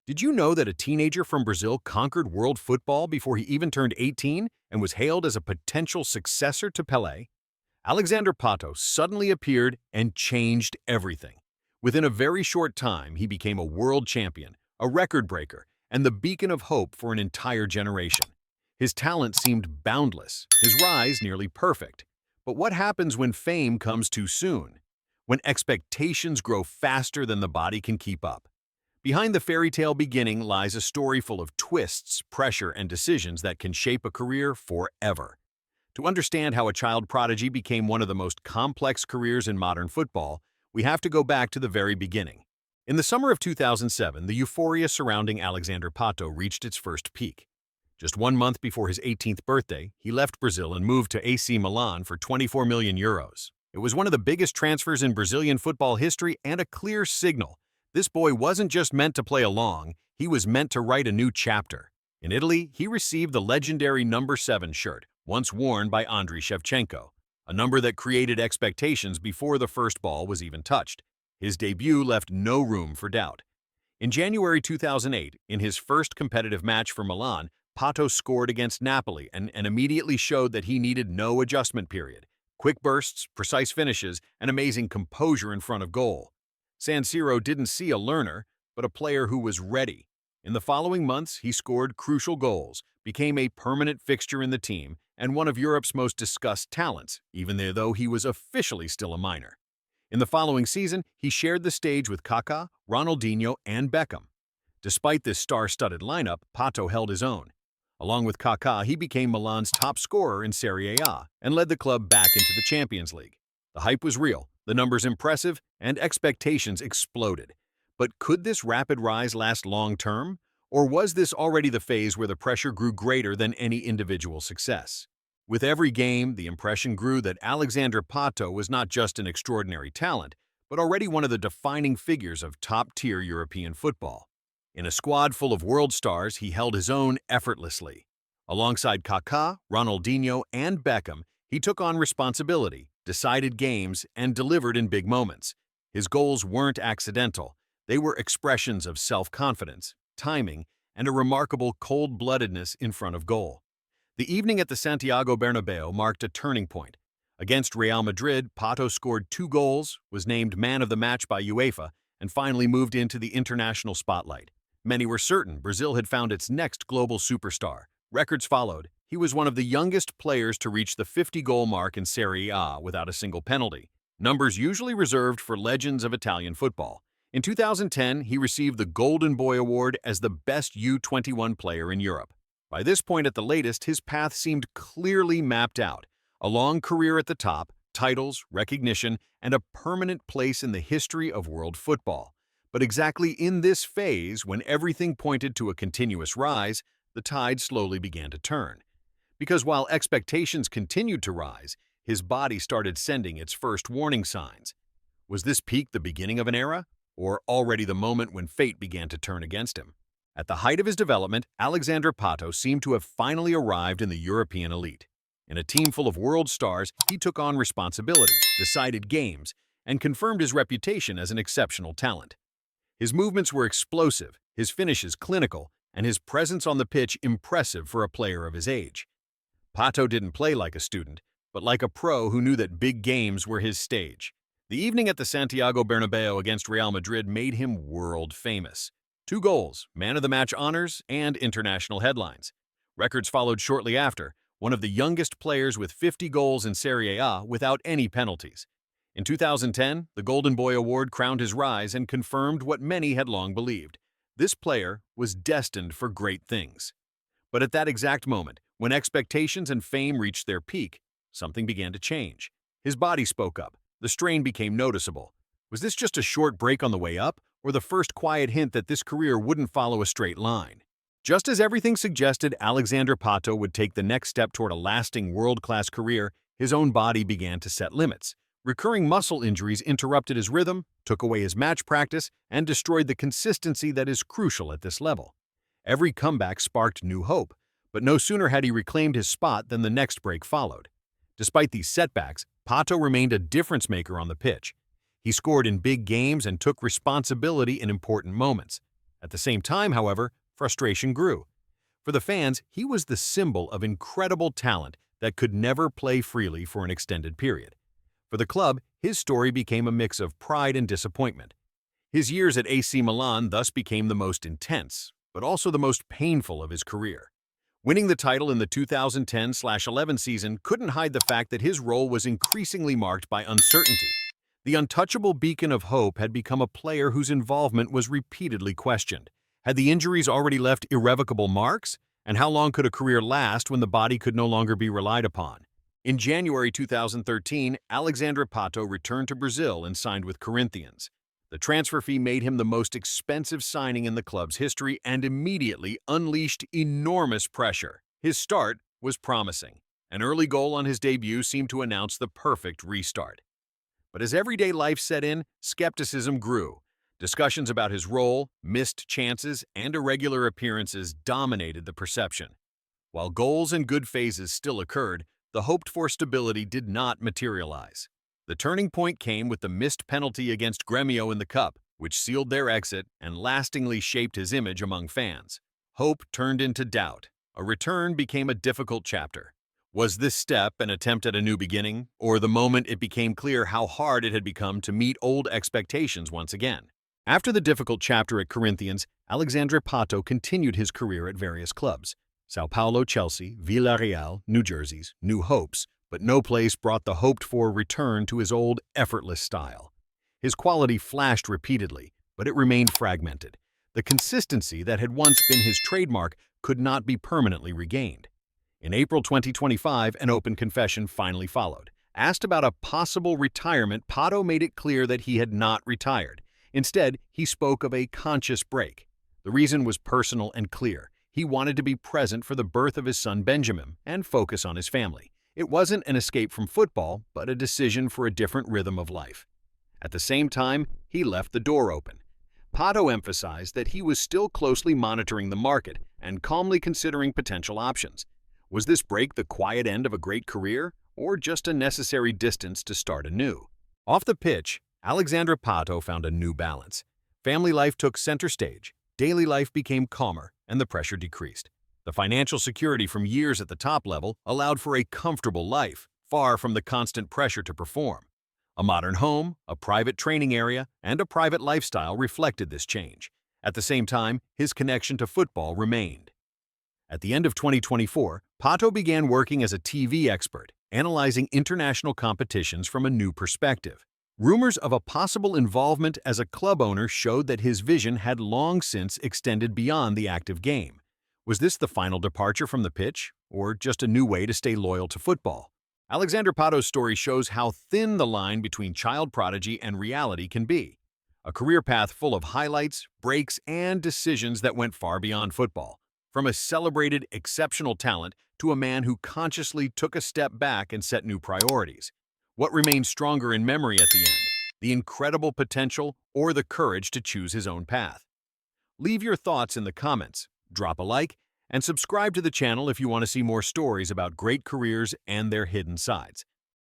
Did you know that a teenager from Brazil conquered world football before he even turned 18 and was hailed as a potential successor to Pelé? Alexandre Pato suddenly appeared and changed everything. Within a very short time, he became a world champion, a record breaker, and the beacon of hope for an entire generation. His talent seemed boundless, his rise nearly perfect. But what happens when fame comes too soon? When expectations grow faster than the body can keep up? Behind the fairy tale beginning lies a story full of twists, pressure, and decisions that can shape a career forever. To understand how a child prodigy became one of the most complex careers in modern football, we have to go back to the very beginning. In the summer of 2007, the euphoria surrounding Alexandre Pato reached its first peak. Just 1 month before his 18th birthday, he left Brazil and moved to AC Milan for 24 million euros. It was one of the biggest transfers in Brazilian football history and a clear signal. This boy wasn't just meant to play along, he was meant to write a new chapter. In Italy, he received the legendary number 7 shirt, once worn by Andriy Shevchenko, a number that created expectations before the first ball was even touched. His debut left no room for doubt. In January 2008, in his first competitive match for Milan, Pato scored against Napoli and immediately showed that he needed no adjustment period. Quick bursts, precise finishes, and amazing composure in front of goal. San Siro didn't see a learner, but a player who was ready. In the following months, he scored crucial goals, became a permanent fixture in the team, and one of Europe's most discussed talents, even though he was officially still a minor. In the following season, he shared the stage with Kaká, Ronaldinho, and Beckham. Despite this star-studded lineup, Pato held his own. Along with Kaká, he became Milan's top scorer in Serie A and led the club back into the Champions League. The hype was real, the numbers impressive, and expectations exploded. But could this rapid rise last long-term? Or was this already the phase where the pressure grew greater than any individual success? With every game, the impression grew that Alexandre Pato was not just an extraordinary talent, but already one of the defining figures of top-tier European football. In a squad full of world stars, he held his own effortlessly. Alongside Kaká, Ronaldinho, and Beckham, he took on responsibility, decided games, and delivered in big moments. His goals weren't accidental. They were expressions of self-confidence, timing, and a remarkable cold-bloodedness in front of goal. The evening at the Santiago Bernabeu marked a turning point. Against Real Madrid, Pato scored 2 goals, was named man of the match by UEFA, and finally moved into the international spotlight. Many were certain Brazil had found its next global superstar. Records followed. He was one of the youngest players to reach the 50-goal mark in Serie A without a single penalty, numbers usually reserved for legends of Italian football. In 2010, he received the Golden Boy Award as the best U21 player in Europe. By this point at the latest, his path seemed clearly mapped out. A long career at the top, titles, recognition, and a permanent place in the history of world football. But exactly in this phase, when everything pointed to a continuous rise, the tide slowly began to turn. Because while expectations continued to rise, his body started sending its first warning signs. Was this peak the beginning of an era, or already the moment when fate began to turn against him? At the height of his development, Alexandre Pato seemed to have finally arrived in the European elite. In a team full of world stars, he took on responsibility, decided games, and confirmed his reputation as an exceptional talent. His movements were explosive, his finishes clinical, and his presence on the pitch impressive for a player of his age. Pato didn't play like a student, but like a pro who knew that big games were his stage. The evening at the Santiago Bernabeu against Real Madrid made him world famous. 2 goals, man of the match honors, and international headlines. Records followed shortly after, one of the youngest players with 50 goals in Serie A without any penalties. In 2010, the Golden Boy Award crowned his rise and confirmed what many had long believed. This player was destined for great things. But at that exact moment, when expectations and fame reached their peak, something began to change. His body spoke up. The strain became noticeable. Was this just a short break on the way up, or the first quiet hint that this career wouldn't follow a straight line? Just as everything suggested Alexandre Pato would take the next step toward a lasting world-class career, his own body began to set limits. Recurring muscle injuries interrupted his rhythm, took away his match practice, and destroyed the consistency that is crucial at this level. Every comeback sparked new hope, but no sooner had he reclaimed his spot than the next break followed. Despite these setbacks, Pato remained a difference-maker on the pitch. He scored in big games and took responsibility in important moments. At the same time, however, frustration grew. For the fans, he was the symbol of incredible talent that could never play freely for an extended period. For the club, his story became a mix of pride and disappointment. His years at AC Milan thus became the most intense, but also the most painful of his career. Winning the title in the 2010-11 season couldn't hide the fact that his role was increasingly marked by uncertainty. The untouchable beacon of hope had become a player whose involvement was repeatedly questioned. Had the injuries already left irrevocable marks? And how long could a career last when the body could no longer be relied upon? In January 2013, Alexandre Pato returned to Brazil and signed with Corinthians. The transfer fee made him the most expensive signing in the club's history and immediately unleashed enormous pressure. His start was promising. An early goal on his debut seemed to announce the perfect restart. But as everyday life set in, skepticism grew. Discussions about his role, missed chances, and irregular appearances dominated the perception. While goals and good phases still occurred, the hoped-for stability did not materialize. The turning point came with the missed penalty against Grêmio in the Cup, which sealed their exit and lastingly shaped his image among fans. Hope turned into doubt. A return became a difficult chapter. Was this step an attempt at a new beginning, or the moment it became clear how hard it had become to meet old expectations once again? After the difficult chapter at Corinthians, Alexandre Pato continued his career at various clubs. Sao Paulo, Chelsea, Villarreal, New Jersey's, new hopes, but no place brought the hoped-for return to his old, effortless style. His quality flashed repeatedly, but it remained fragmented. The consistency that had once been his trademark could not be permanently regained. In April 2025, an open confession finally followed. Asked about a possible retirement, Pato made it clear that he had not retired. Instead, he spoke of a conscious break. The reason was personal and clear. He wanted to be present for the birth of his son Benjamin and focus on his family. It wasn't an escape from football, but a decision for a different rhythm of life. At the same time, he left the door open. Pato emphasized that he was still closely monitoring the market and calmly considering potential options. Was this break the quiet end of a great career, or just a necessary distance to start anew? Off the pitch, Alexandre Pato found a new balance. Family life took center stage, daily life became calmer, and the pressure decreased. The financial security from years at the top level allowed for a comfortable life, far from the constant pressure to perform. A modern home, a private training area, and a private lifestyle reflected this change. At the same time, his connection to football remained. At the end of 2024, Pato began working as a TV expert, analyzing international competitions from a new perspective. Rumors of a possible involvement as a club owner showed that his vision had long since extended beyond the active game. Was this the final departure from the pitch, or just a new way to stay loyal to football? Alexandre Pato's story shows how thin the line between child prodigy and reality can be. A career path full of highlights, breaks, and decisions that went far beyond football. From a celebrated, exceptional talent to a man who consciously took a step back and set new priorities. What remains stronger in memory at the end? The incredible potential or the courage to choose his own path? Leave your thoughts in the comments, drop a like, and subscribe to the channel if you want to see more stories about great careers and their hidden sides.